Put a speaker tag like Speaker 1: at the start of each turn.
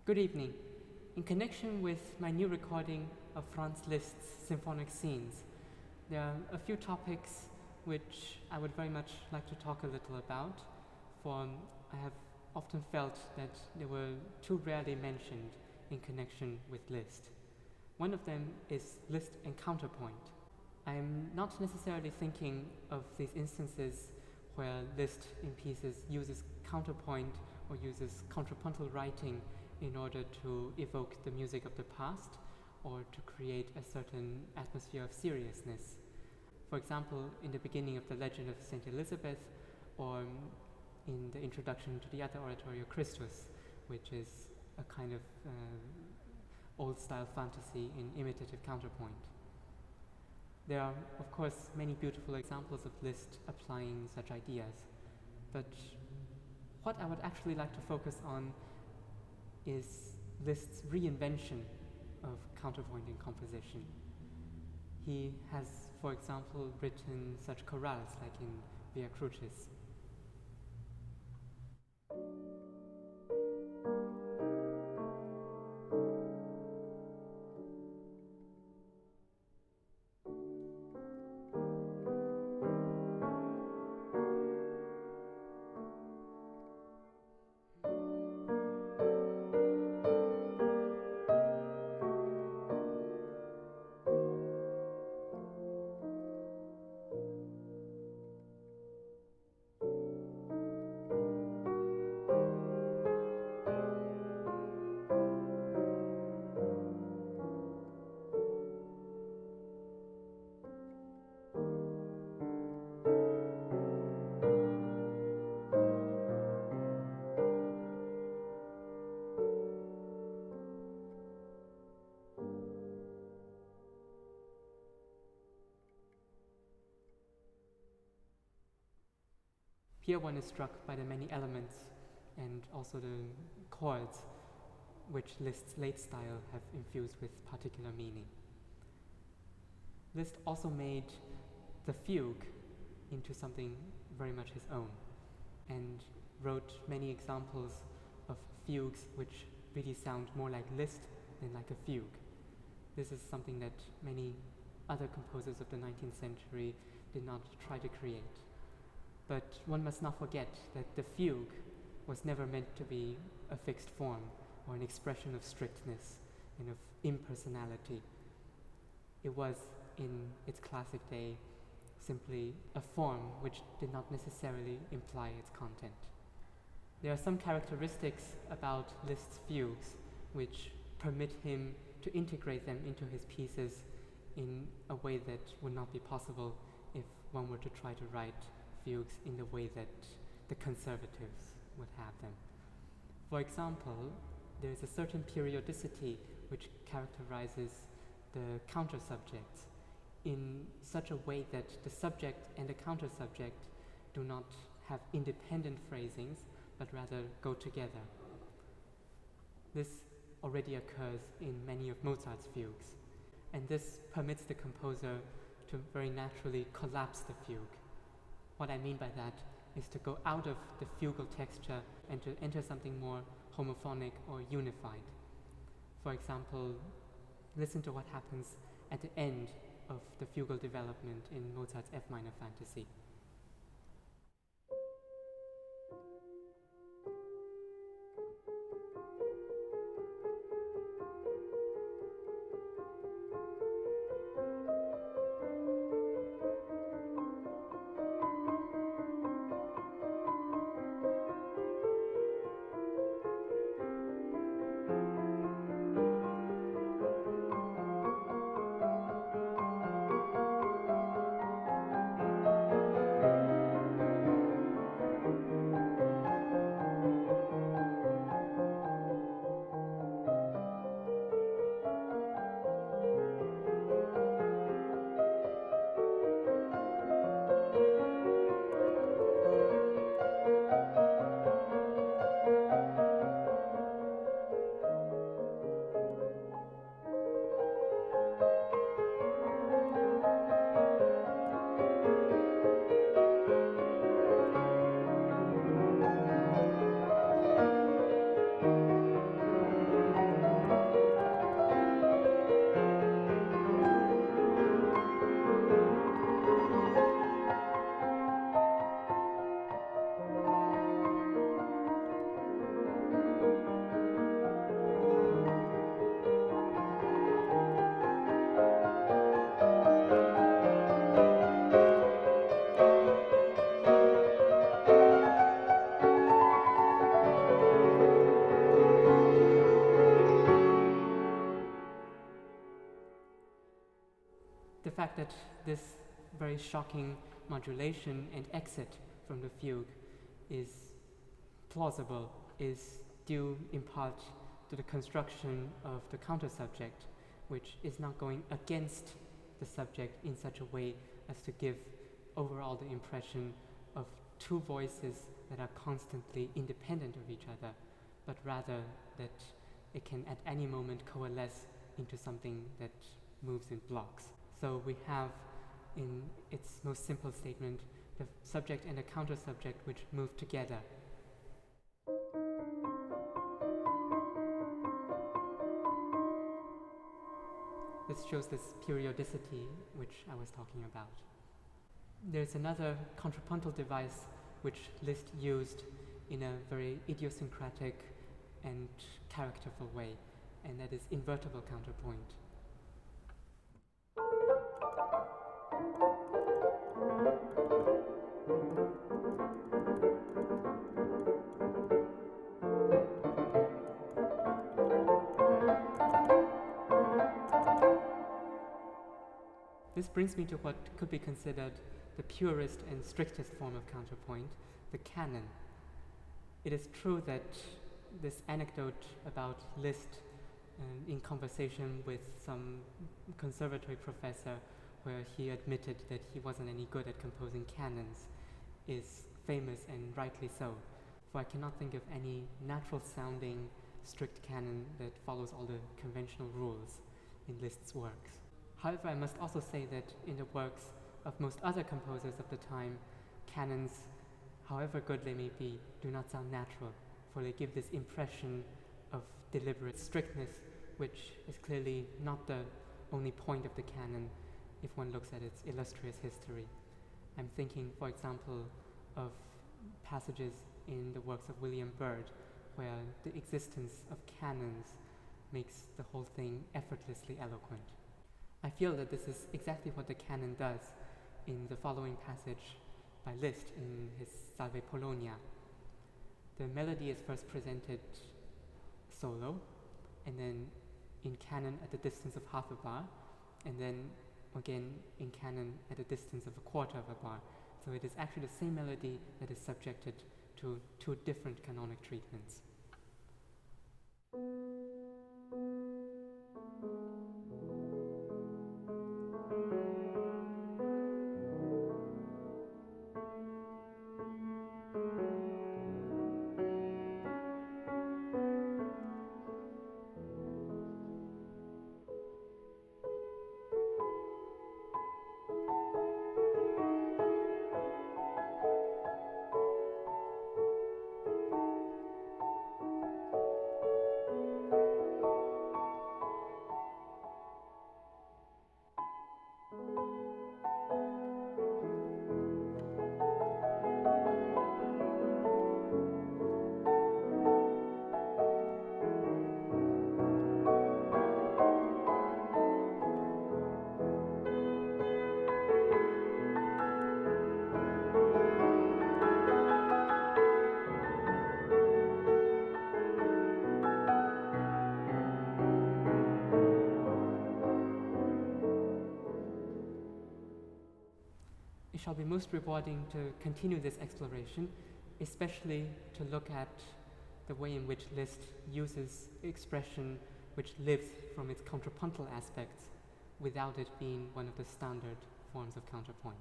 Speaker 1: Good evening. In connection with my new recording of Franz Liszt's symphonic scenes, there are a few topics which I would very much like to talk a little about, for I have often felt that they were too rarely mentioned in connection with Liszt. One of them is Liszt and Counterpoint. I'm not necessarily thinking of these instances where Liszt in pieces uses counterpoint or uses contrapuntal writing in order to evoke the music of the past or to create a certain atmosphere of seriousness. For example, in the beginning of the Legend of Saint Elizabeth, or in the introduction to the other oratorio Christus, which is a kind of old-style fantasy in imitative counterpoint. There are, of course, many beautiful examples of Liszt applying such ideas, but what I would actually like to focus on is Liszt's reinvention of counterpointing composition. He has, for example, written such chorales like in Via Crucis. Here one is struck by the many elements and also the chords which Liszt's late style have infused with particular meaning. Liszt also made the fugue into something very much his own and wrote many examples of fugues which really sound more like Liszt than like a fugue. This is something that many other composers of the 19th century did not try to create. But one must not forget that the fugue was never meant to be a fixed form or an expression of strictness and of impersonality. It was, in its classic day, simply a form which did not necessarily imply its content. There are some characteristics about Liszt's fugues which permit him to integrate them into his pieces in a way that would not be possible if one were to try to write fugues in the way that the conservatives would have them. For example, there is a certain periodicity which characterizes the counter-subjects in such a way that the subject and the counter-subject do not have independent phrasings, but rather go together. This already occurs in many of Mozart's fugues, and this permits the composer to very naturally collapse the fugue. What I mean by that is to go out of the fugal texture and to enter something more homophonic or unified. For example, listen to what happens at the end of the fugal development in Mozart's F minor fantasy. fact that this very shocking modulation and exit from the fugue is plausible is due in part to the construction of the counter-subject, which is not going against the subject in such a way as to give overall the impression of two voices that are constantly independent of each other, but rather that it can at any moment coalesce into something that moves in blocks. So we have, in its most simple statement, the subject and the counter-subject which move together. This shows this periodicity which I was talking about. There's another contrapuntal device which Liszt used in a very idiosyncratic and characterful way, and that is invertible counterpoint. This brings me to what could be considered the purest and strictest form of counterpoint, the canon. It is true that this anecdote about Liszt in conversation with some conservatory professor where he admitted that he wasn't any good at composing canons is famous, and rightly so, for I cannot think of any natural sounding strict canon that follows all the conventional rules in Liszt's works. However, I must also say that in the works of most other composers of the time, canons, however good they may be, do not sound natural, for they give this impression of deliberate strictness, which is clearly not the only point of the canon if one looks at its illustrious history. I'm thinking, for example, of passages in the works of William Byrd, where the existence of canons makes the whole thing effortlessly eloquent. I feel that this is exactly what the canon does in the following passage by Liszt in his Salve Polonia. The melody is first presented solo, and then in canon at the distance of half a bar, and then again in canon at a distance of a quarter of a bar. So it is actually the same melody that is subjected to two different canonic treatments. It shall be most rewarding to continue this exploration, especially to look at the way in which Liszt uses expression which lives from its contrapuntal aspects without it being one of the standard forms of counterpoint.